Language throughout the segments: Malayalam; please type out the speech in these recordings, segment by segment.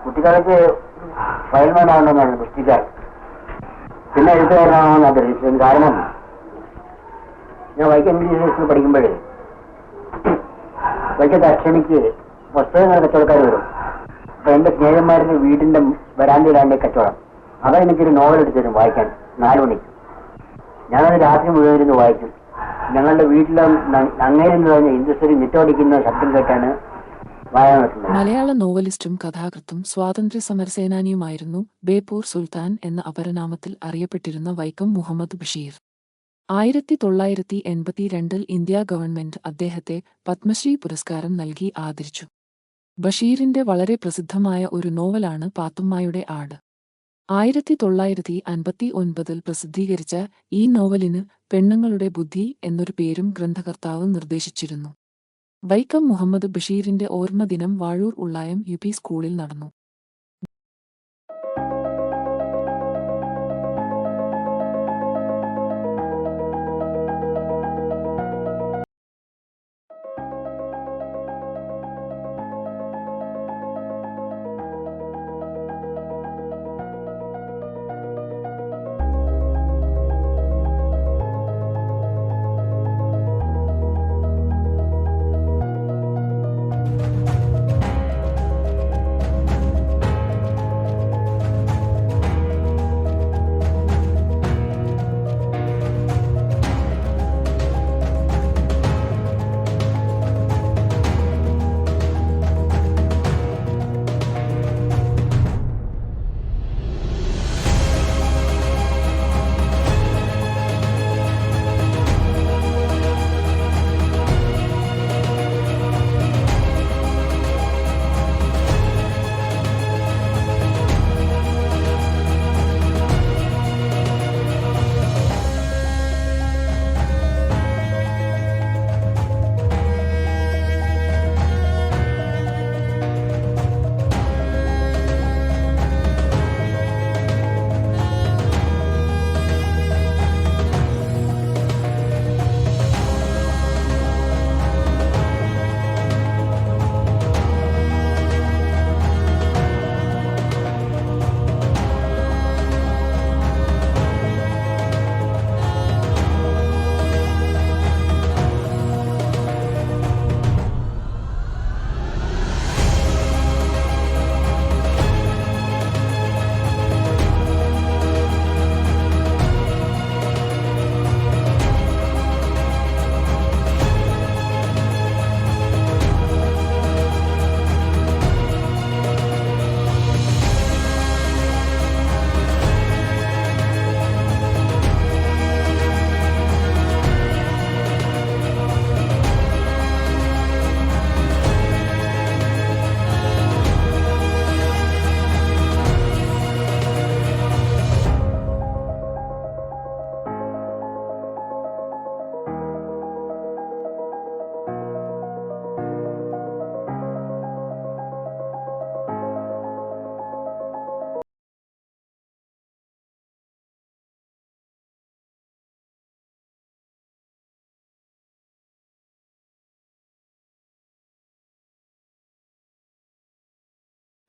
കുട്ടിക്കാലത്ത് ഫയൽമാനാകണമെന്നാണ് കുട്ടിക്കാർ. പിന്നെ എഴുത്തുകാരനാണെന്ന് ആഗ്രഹിച്ചത്. കാരണം ഞാൻ വൈക്കം യൂണിവേഴ്സിറ്റിയിൽ പഠിക്കുമ്പോൾ വൈക്കത്തെ അക്ഷണിക്ക് പുസ്തകങ്ങൾ കച്ചവടക്കാർ വരും. അപ്പൊ എന്റെ സ്നേഹിതന്മാരുടെ വീടിന്റെ വരാന്തയിലാണ്ട് കച്ചവടം. അതാ എനിക്കൊരു നോവൽ എടുത്തു തരും വായിക്കാൻ 4 മണിക്ക്. ഞാനത് രാത്രി മുഴുവൻ ഇരുന്ന് വായിക്കും. ഞങ്ങളുടെ വീട്ടിലെ അങ്ങേരെന്ന് പറഞ്ഞ ഇൻഡസ്ട്രി നിറ്റോടിക്കുന്ന ശബ്ദം കേട്ടാണ് വായന നടത്തുന്നത്. മലയാള നോവലിസ്റ്റും കഥാകൃത്തും സ്വാതന്ത്ര്യ സമരസേനാനിയുമായിരുന്നു ബേപ്പൂർ സുൽത്താൻ എന്ന അപരനാമത്തിൽ അറിയപ്പെട്ടിരുന്ന വൈക്കം മുഹമ്മദ് ബഷീർ. 1982 ഇന്ത്യാ ഗവൺമെന്റ് അദ്ദേഹത്തെ പത്മശ്രീ പുരസ്കാരം നൽകി ആദരിച്ചു. ബഷീറിന്റെ വളരെ പ്രസിദ്ധമായ ഒരു നോവലാണ് പാത്തുമ്മയുടെ ആട്. 1959 പ്രസിദ്ധീകരിച്ച ഈ നോവലിന് പെണ്ണുങ്ങളുടെ ബുദ്ധി എന്നൊരു പേരും ഗ്രന്ഥകർത്താവ് നിർദ്ദേശിച്ചിരുന്നു. വൈക്കം മുഹമ്മദ് ബഷീറിന്റെ ഓർമ്മദിനം വാഴൂർ ഉള്ളായം UP സ്കൂളിൽ നടന്നു.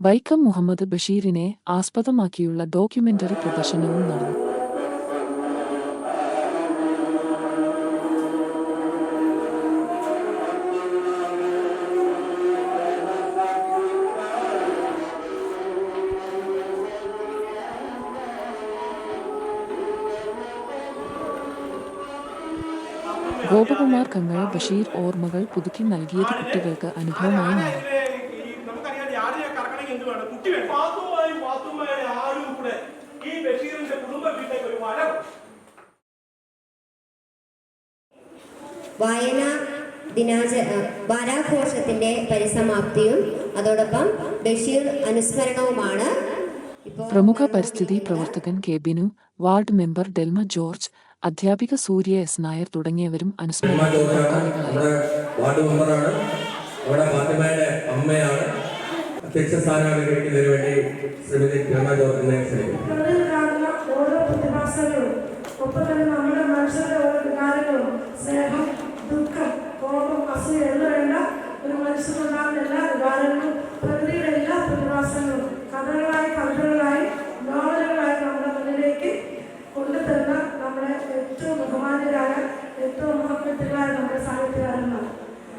വൈക്കം മുഹമ്മദ് ബഷീറിനെ ആസ്പദമാക്കിയുള്ള ഡോക്യുമെന്ററി പ്രദർശനവും നടന്നു. ഗോപകുമാർ കങ്ങഴ ബഷീർ ഓർമ്മകൾ പുതുക്കി നൽകിയത് കുട്ടികൾക്ക് അനുഭവമായി മാറി. വാരാഘോഷത്തിന്റെ പരിസമാപ്തിയും അതോടൊപ്പം ബഷീർ അനുസ്മരണവുമാണ്. പ്രമുഖ പരിസ്ഥിതി പ്രവർത്തകൻ K Binu, ward member Delma George, അധ്യാപിക സൂര്യ എസ് നായർ തുടങ്ങിയവരും അനുസ്മരണത്തിൽ പങ്കാളികളായി. സ്നേഹം, ദുഃഖം, കോപം, അസൂയ എല്ലാം വേണ്ട ഒരു മനുഷ്യനുണ്ടാകുന്ന എല്ലാ വികാരങ്ങളും പ്രകൃതിയുടെ എല്ലാ പ്രതിഭാസങ്ങളും കഥകളായി കവിതകളായി നോവലുകളായി നമ്മുടെ മുന്നിലേക്ക് കൊണ്ടുതരുന്ന നമ്മുടെ ഏറ്റവും ബഹുമാന്യരായ ഏറ്റവും മഹത്വത്തിലായ നമ്മുടെ സാഹിത്യകാരന്മാർ.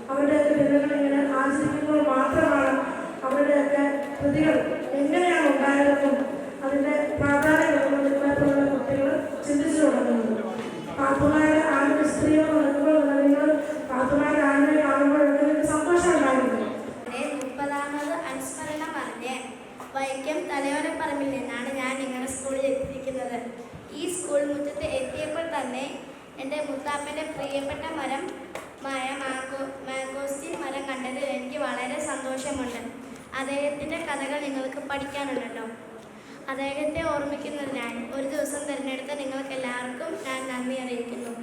അവരുടെയൊക്കെ ദിനങ്ങൾ ഇങ്ങനെ ആചരിക്കുമ്പോൾ മാത്രമാണ് അവരുടെയൊക്കെ കൃതികൾ എങ്ങനെയാണ് ഉണ്ടായതെന്നും അതിൻ്റെ പ്രാധാന്യമെന്നും ഇപ്പോഴുള്ള കുട്ടികൾ ചിന്തിച്ചു തുടങ്ങുന്നത്. പാത്തുമാരുടെ ആണിന് സ്ത്രീകൾ നടക്കുമ്പോൾ നിങ്ങൾ പാത്തുമാരുടെ ആണിനെ കാണുമ്പോൾ നിങ്ങൾക്ക് സന്തോഷം ഉണ്ടായിരുന്നു. 30ാമത് അനുസ്മരണം പറഞ്ഞ് വൈക്കം തലയോരപ്പറമ്പിൽ നിന്നാണ് ഞാൻ നിങ്ങളുടെ സ്കൂളിൽ എത്തിയിരിക്കുന്നത്. ഈ സ്കൂൾ മുറ്റത്ത് എത്തിയപ്പോൾ തന്നെ എൻ്റെ മുത്താപ്പൻ്റെ പ്രിയപ്പെട്ട മരമായ മാങ്കോസ്റ്റിൻ മരം കണ്ടതിൽ എനിക്ക് വളരെ സന്തോഷമുണ്ട്. അദ്ദേഹത്തിൻ്റെ കഥകൾ നിങ്ങൾക്ക് പഠിക്കാനുണ്ടല്ലോ. അദ്ദേഹത്തെ ഓർമ്മിക്കുന്നതിനായി ഒരു ദിവസം തിരഞ്ഞെടുത്ത നിങ്ങൾക്ക് എല്ലാവർക്കും ഞാൻ നന്ദി അറിയിക്കുന്നു.